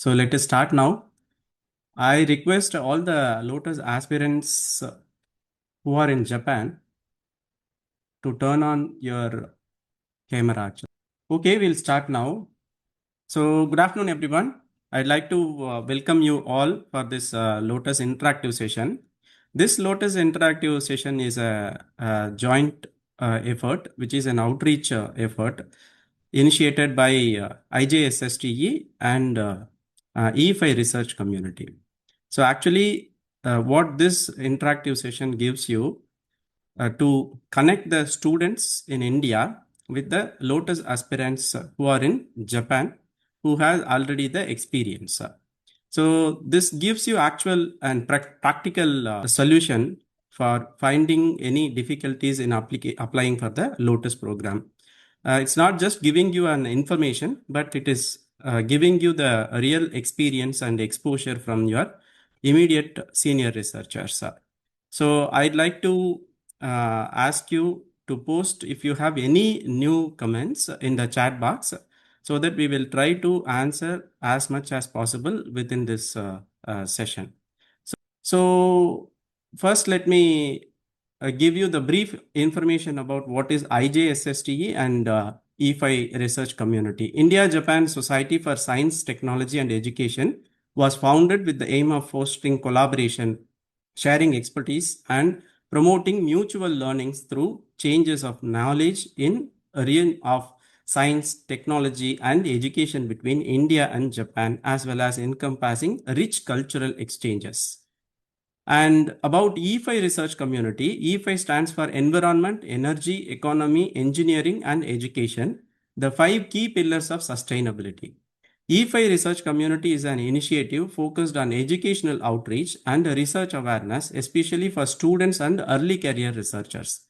So let us start now. I request all the Lotus aspirants who are in Japan to turn on your camera. Okay, we'll start now. So good afternoon, everyone. I'd like to welcome you all for this Lotus interactive session. This Lotus interactive session is a joint effort, which is an outreach effort initiated by IJSSTE and E5 research community. So actually, what this interactive session gives you to connect the students in India with the Lotus aspirants who are in Japan, who has already the experience. So this gives you actual and practical solution for finding any difficulties in applying for the Lotus program. It's not just giving you an information, but it is giving you the real experience and exposure from your immediate senior researchers. So I'd like to ask you to post if you have any new comments in the chat box so that we will try to answer as much as possible within this session. So first, let me give you the brief information about what is IJSSTE and E5 research community. India-Japan Society for Science, Technology and Education was founded with the aim of fostering collaboration, sharing expertise, and promoting mutual learnings through changes of knowledge in a realm of science, technology, and education between India and Japan, as well as encompassing rich cultural exchanges. And about E5 research community, E5 stands for Environment, Energy, Economy, Engineering, and Education, the 5 key pillars of sustainability. E5 research community is an initiative focused on educational outreach and research awareness, especially for students and early career researchers.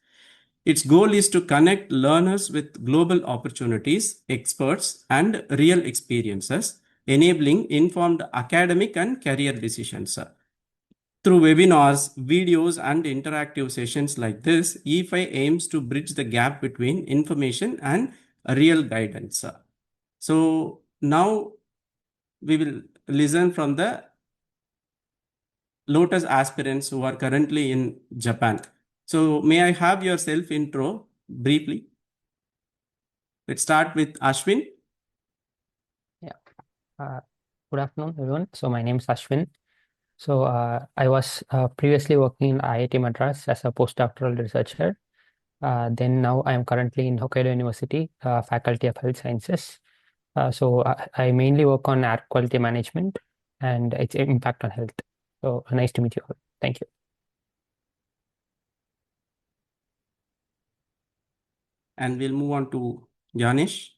Its goal is to connect learners with global opportunities, experts, and real experiences, enabling informed academic and career decisions. Through webinars, videos, and interactive sessions like this, E5 aims to bridge the gap between information and real guidance. So now we will listen from the Lotus aspirants who are currently in Japan. So may I have your self intro briefly? Let's start with Ashwin. Yeah. Good afternoon, everyone. So my name is Ashwin. So I was previously working in IIT Madras as a postdoctoral researcher. Then now I am currently in Hokkaido University, Faculty of Health Sciences. So I mainly work on air quality management and its impact on health. So nice to meet you all. Thank you. And we'll move on to Janish.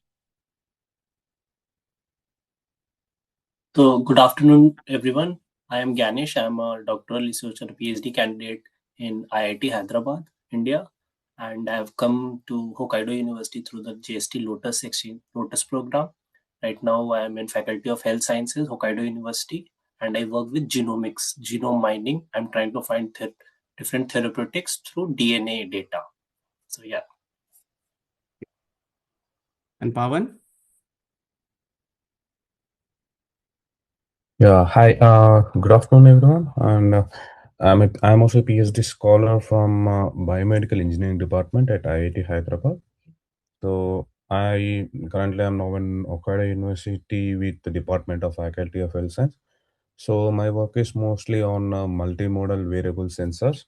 So, good afternoon, everyone. I am Ganesh. I am a doctoral researcher, PhD candidate in IIT Hyderabad, India, and I have come to Hokkaido University through the JST LOTUS program. Right now, I am in Faculty of Health Sciences, Hokkaido University, and I work with genomics, genome mining. I'm trying to find different therapeutics through DNA data. So, yeah. And Pawan. Yeah, hi. Good afternoon, everyone. And I'm also a PhD scholar from Biomedical Engineering Department at IIT Hyderabad. So I currently am now in Hokkaido University with the Department of Faculty of Health Science. So my work is mostly on multimodal variable sensors,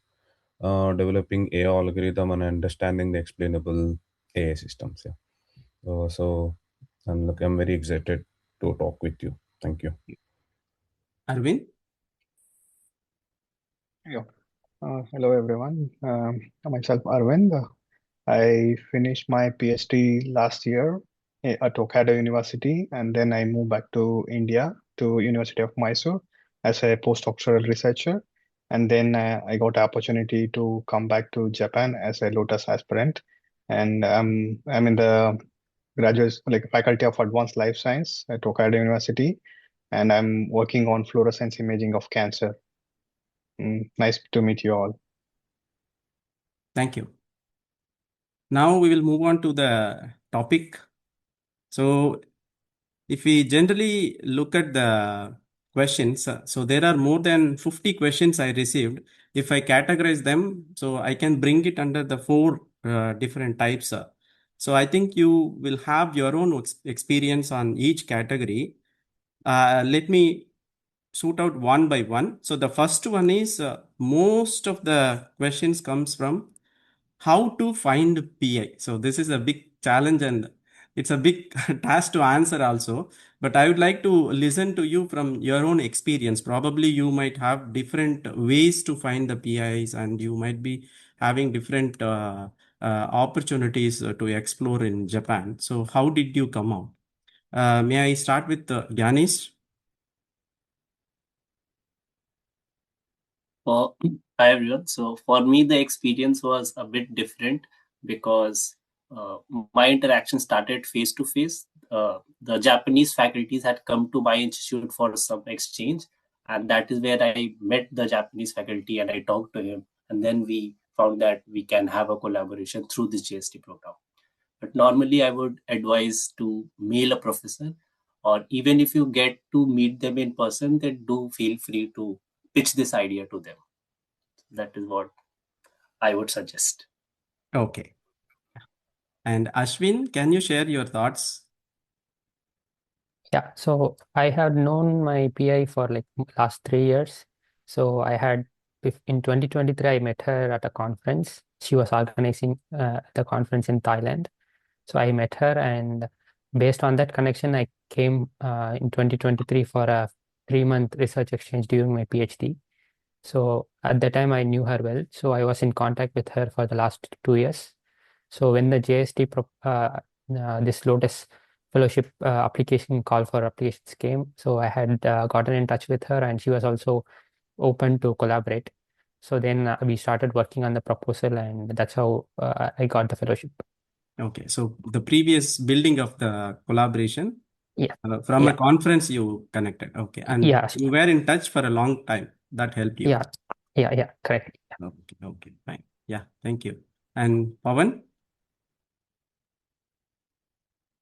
developing AI algorithm and understanding the explainable AI systems. Yeah. So I'm very excited to talk with you. Thank you. Arvind. Yeah. Hello, everyone. Myself, Arvind. I finished my PhD last year at Hokkaido University, and then I moved back to India to University of Mysore as a postdoctoral researcher. And then I got the opportunity to come back to Japan as a Lotus aspirant, and I'm in the Faculty of Advanced Life Science at Hokkaido University, and I'm working on fluorescence imaging of cancer. Nice to meet you all. Thank you. Now we will move on to the topic. So if we generally look at the questions, so there are more than 50 questions I received. If I categorize them, so I can bring it under the four different types. So I think you will have your own experience on each category. Let me shoot out one by one. So the first one is most of the questions comes from how to find PI. So this is a big challenge and it's a big task to answer also. But I would like to listen to you from your own experience. Probably you might have different ways to find the PIs and you might be having different opportunities to explore in Japan. So how did you come out? May I start with Ganesh? For Hi everyone. So for me, the experience was a bit different because my interaction started face to face. The Japanese faculties had come to my institute for some exchange, and that is where I met the Japanese faculty and I talked to him, and then we found that we can have a collaboration through this JST program. But normally, I would advise to mail a professor, or even if you get to meet them in person, then do feel free to pitch this idea to them. That is what I would suggest. Okay. And Ashwin, can you share your thoughts? Yeah, so I had known my PI for like last 3 years. So I had in 2023, I met her at a conference. She was organizing the conference in Thailand. So I met her, and based on that connection, I came in 2023 for a 3-month research exchange during my PhD. So at that time, I knew her well. So I was in contact with her for the last 2 years. So when the this Lotus fellowship application call for applications came, so I had gotten in touch with her, and she was also open to collaborate. So then we started working on the proposal, and that's how I got the fellowship. Okay, so the previous building of the collaboration, Yeah, from a yeah, conference you connected. Okay, and yeah, you were in touch for a long time. That helped you. yeah, correct. Okay, fine. Yeah, thank you. And Pawan?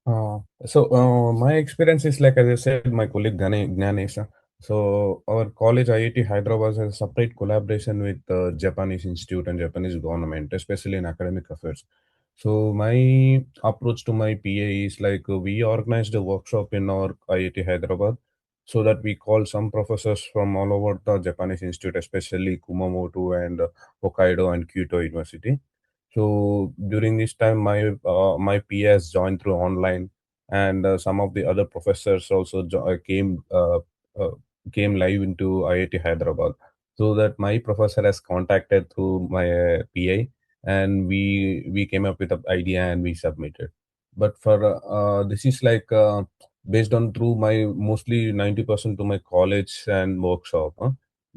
My experience is like, as I said, my colleague Ganesh. So our college IIT Hyderabad has a separate collaboration with the Japanese Institute and Japanese government, especially in academic affairs. So my approach to my PA is like we organized a workshop in our IIT Hyderabad, so that we call some professors from all over the Japanese Institute, especially Kumamoto and Hokkaido and Kyoto University. So during this time, my PS joined through online, and some of the other professors also uh, came live into IIT Hyderabad. So that my professor has contacted through my PA, and we came up with an idea and we submitted. But for this is like based on through my mostly 90% to my college and workshop.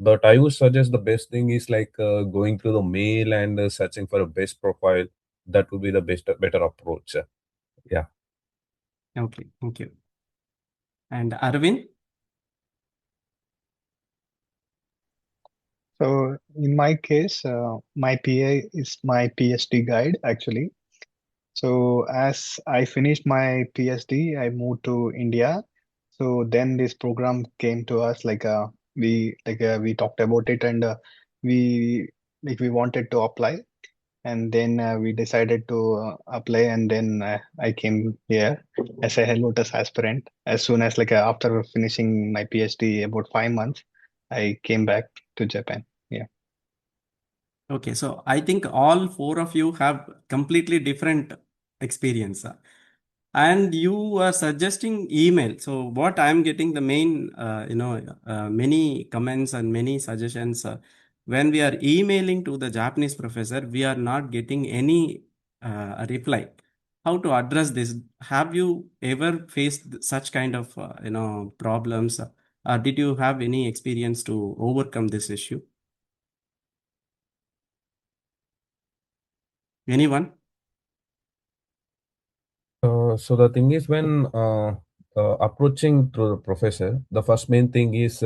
But I would suggest the best thing is like going through the mail and searching for a best profile. That would be the better approach. Yeah. Okay, thank you. And Arvind? So in my case, my PA is my PhD guide actually. So as I finished my PhD, I moved to India. So then this program came to us we talked about it, and we we wanted to apply, and then we decided to apply, and then I came here as a Lotus aspirant. As soon as after finishing my PhD about 5 months, I came back to Japan. Yeah. Okay, so I think all four of you have completely different experience. And you are suggesting email. So what I'm getting the main, many comments and many suggestions. When we are emailing to the Japanese professor, we are not getting any reply. How to address this? Have you ever faced such kind of, problems? Did you have any experience to overcome this issue? Anyone? So the thing is, when approaching through the professor, the first main thing is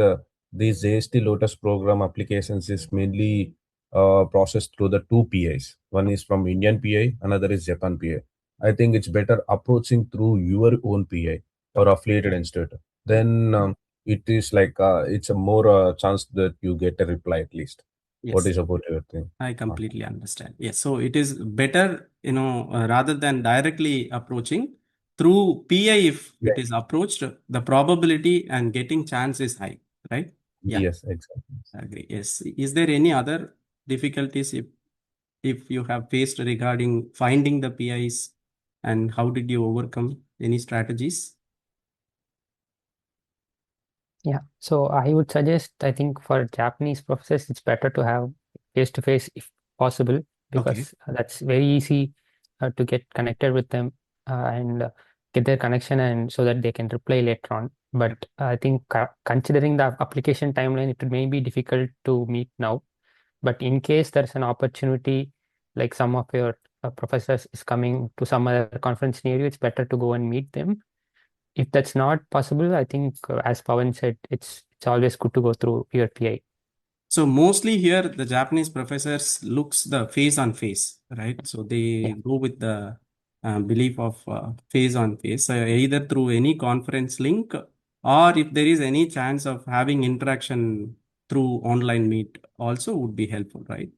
these JST Lotus program applications is mainly processed through the two PIs. One is from Indian PI, another is Japan PI. I think it's better approaching through your own PI. or affiliated institute, then it is like it's a more chance that you get a reply at least. What Yes, is about your thing? I completely understand. Yes, so it is better, rather than directly approaching through PI, if Yeah. it is approached, the probability and getting chance is high, right? Yeah, Yes, exactly. I agree. Yes. Is there any other difficulties if you have faced regarding finding the PIs, and how did you overcome any strategies? Yeah, so I would suggest, I think for Japanese professors, it's better to have face-to-face if possible, Okay. because that's very easy to get connected with them and get their connection, and so that they can reply later on. But I think considering the application timeline, it may be difficult to meet now. But in case there's an opportunity, like some of your professors is coming to some other conference near you, it's better to go and meet them. If that's not possible, I think, as Pawan said, it's always good to go through your PI. So mostly here, the Japanese professors looks the face on face, right? So they Yeah. go with the belief of face on face, either through any conference link, or if there is any chance of having interaction through online meet also would be helpful, right?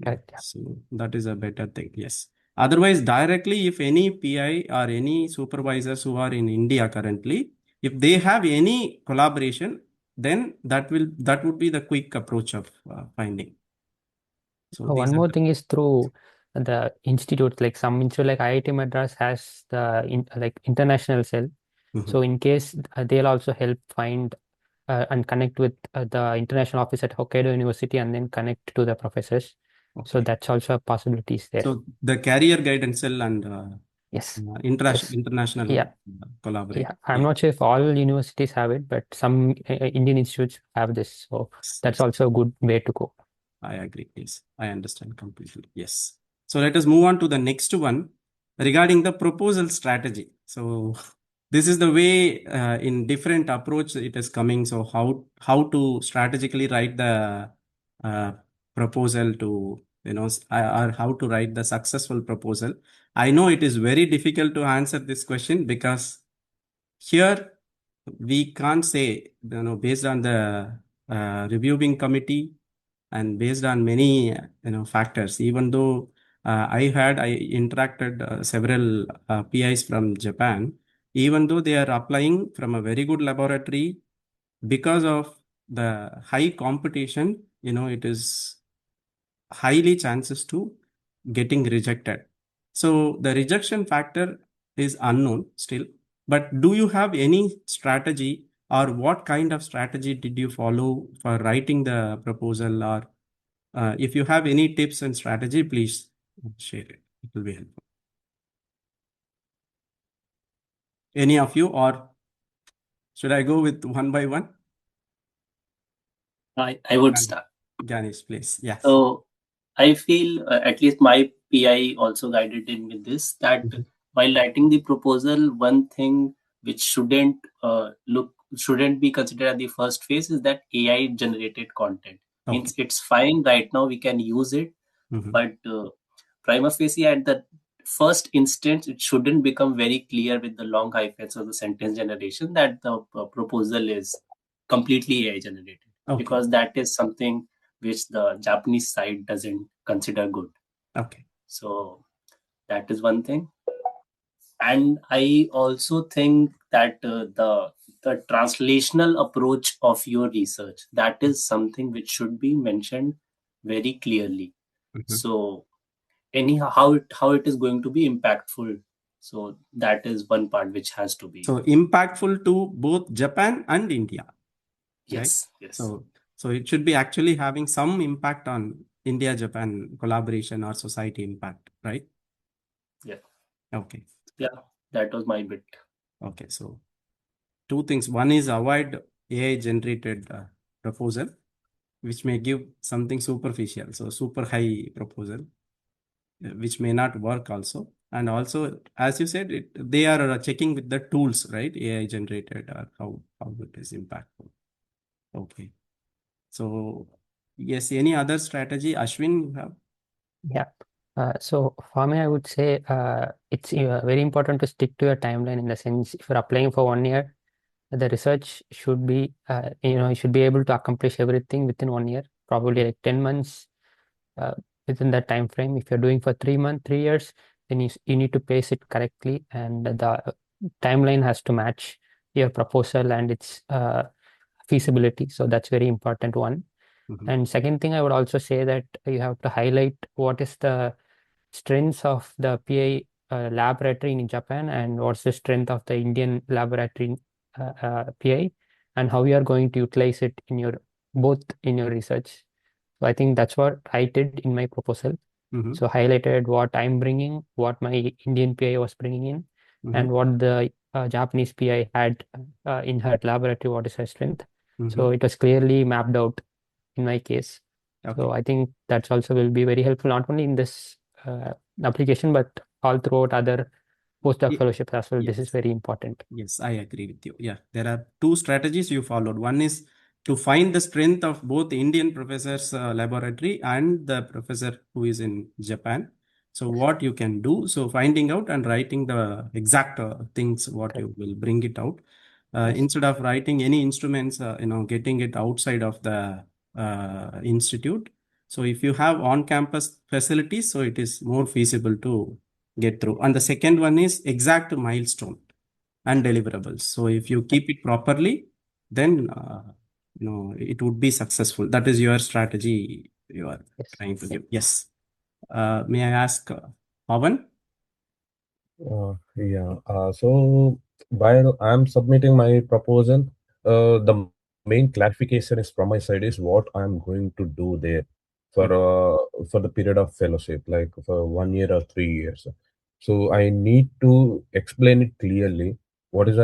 Correct. Yeah. So that is a better thing. Yes. Otherwise, directly, if any PI or any supervisors who are in India currently, if they have any collaboration, then that would be the quick approach of finding. So One these are more the. thing is through the institute, like some institute like IIT Madras has the like international cell. Mhm. So in case they'll also help find and connect with the international office at Hokkaido University, and then connect to the professors. So Okay. that's also a possibilities there. So the career guidance cell and Yes. Yes. international Yeah. collaborate. Yeah, I'm not sure if all universities have it, but some Indian institutes have this. So that's also a good way to go. I agree. Yes, I understand completely. Yes. So let us move on to the next one regarding the proposal strategy. So this is the way in different approach it is coming. So how to strategically write the uh, proposal to, or how to write the successful proposal. I know it is very difficult to answer this question, because here we can't say, based on the reviewing committee and based on many factors. Even though I interacted several PIs from Japan, even though they are applying from a very good laboratory, because of the high competition, it is highly chances to getting rejected. So the rejection factor is unknown still. But do you have any strategy, or what kind of strategy did you follow for writing the proposal? Or if you have any tips and strategy, please share it. It will be helpful. Any of you, or should I go with one by one? I would start. Ganesh, please. Yes. So I feel, at least my PI also guided in with this, that Mhm. while writing the proposal, one thing which shouldn't be considered at the first phase is that AI generated content. Okay. Means it's fine right now, we can use it, Mhm. but prima facie at the first instance, it shouldn't become very clear with the long hyphens or the sentence generation that the proposal is completely AI generated, Okay. because that is something which the Japanese side doesn't consider good. Okay. So that is one thing. And I also think that the translational approach of your research, that is something which should be mentioned very clearly. Mhm. So anyhow, how it is going to be impactful. So that is one part which has to be. So impactful to both Japan and India, right? Yes. So it should be actually having some impact on India-Japan collaboration or society impact, right? Yeah. Okay. Yeah, that was my bit. Okay. So two things. One is avoid AI generated proposal, which may give something superficial. So super high proposal, which may not work also. And also, as you said, they are checking with the tools, right? AI generated, or how it is impactful. Okay. So yes, any other strategy, Ashwin, you have? Yeah. So for me, I would say it's very important to stick to your timeline, in the sense if you're applying for 1 year, the research should be, you should be able to accomplish everything within 1 year, probably like 10 months uh, within that time frame. If you're doing for 3 months, 3 years, then you need to pace it correctly, and the timeline has to match your proposal and its feasibility. So that's very important one. Mhm. And second thing, I would also say that you have to highlight what is the strengths of the PI laboratory in Japan, and what's the strength of the Indian laboratory PI, and how you are going to utilize it in your both in your research. So I think that's what I did in my proposal. Mhm. So highlighted what I'm bringing, what my Indian PI was bringing in, Mhm. and what the Japanese PI had in her laboratory, what is her strength. So Mhm. it was clearly mapped out in my case. Okay. So I think that's also will be very helpful, not only in this application, but all throughout other postdoc Ye- fellowships as well. This is Yes. very important. Yes, I agree with you. Yeah, there are two strategies you followed. One is to find the strength of both the Indian professor's laboratory and the professor who is in Japan. So what you can do, so finding out and writing the exact things what Correct. you will bring it out. Yes. Instead of writing any instruments, getting it outside of the institute. So if you have on-campus facilities, so it is more feasible to get through. And the second one is exact milestone and deliverables. So if you keep it properly, then it would be successful. That is your strategy you are Yes. trying to give. Yes. May I ask Pawan? Yeah. So while I'm submitting my proposal, the main clarification is from my side is what I'm going to do there for the period of fellowship, like for 1 year or 3 years. So I need to explain it clearly. What is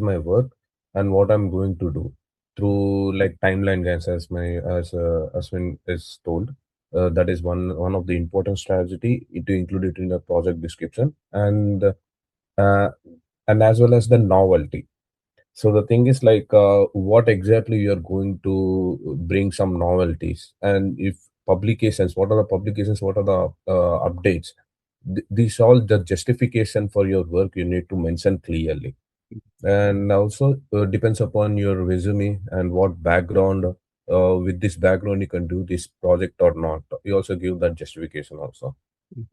my work and what I'm going to do through like timeline guidance as Aswin is told. That is one of the important strategy to include it in the project description uh, and as well as the novelty. So the thing is like what exactly you are going to bring some novelties, and if publications, what are the publications, what are the updates. These all the justification for your work you need to mention clearly, and also depends upon your resume and what background, with this background you can do this project or not. You also give that justification also.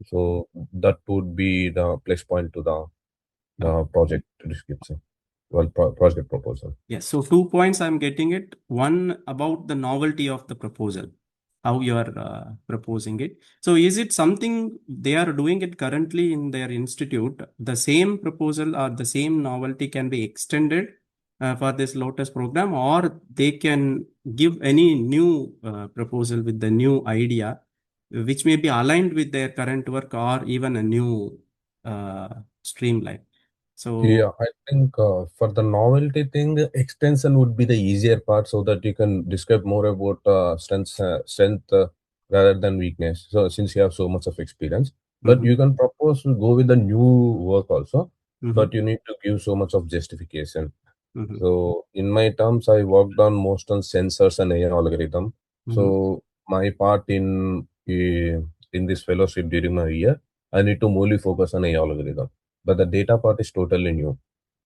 So that would be the plus point to the project description, well, project proposal. Yes. So 2 points I'm getting it. One about the novelty of the proposal, how you are proposing it. So is it something they are doing it currently in their institute? The same proposal or the same novelty can be extended for this Lotus program, or they can give any new proposal with the new idea, which may be aligned with their current work or even a new streamline. So. Yeah, I think for the novelty thing, extension would be the easier part so that you can describe more about strength rather than weakness. So since you have so much of experience, but Mhm. you can propose to go with the new work also, but Mhm. you need to give so much of justification. Mhm. So in my terms, I worked on most on sensors and AI algorithm. Mhm. So my part in this fellowship during my year, I need to mostly focus on AI algorithm, but the data part is totally new.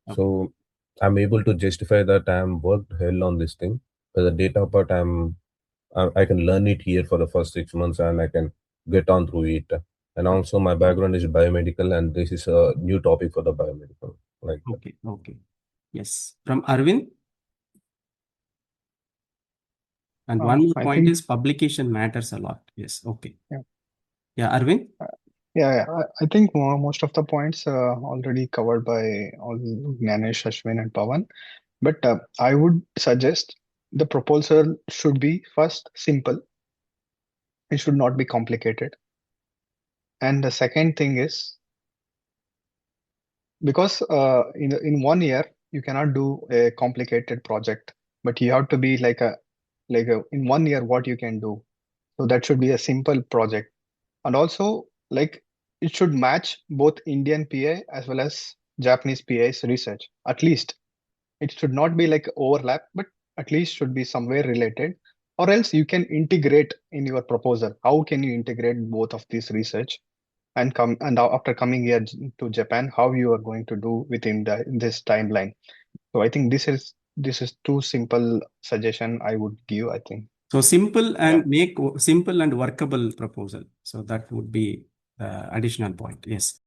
Okay. So I'm able to justify that I'm worked hell on this thing. But the data part, I can learn it here for the first 6 months and I can get on through it. And also my background is biomedical, and this is a new topic for the biomedical, like that. Okay. Okay. Yes. From Arvind. And one more I point think, is publication matters a lot. Yes. Okay. yeah, Yeah, Arvind. yeah, I think most of the points already covered by all Ganesh, Ashwin, and Pawan. But I would suggest the proposal should be first simple. It should not be complicated. And the second thing is, because in 1 year you cannot do a complicated project, but you have to be like a in 1 year what you can do. So that should be a simple project. And also, like, it should match both Indian PA as well as Japanese PA's research. At least it should not be like overlap, but at least should be somewhere related. Or else you can integrate in your proposal. How can you integrate both of these research? and after coming here to Japan, how you are going to do within this timeline. So I think this is two simple suggestion I would give, I think. So simple Yeah. and make simple and workable proposal. So that would be the additional point. Yes.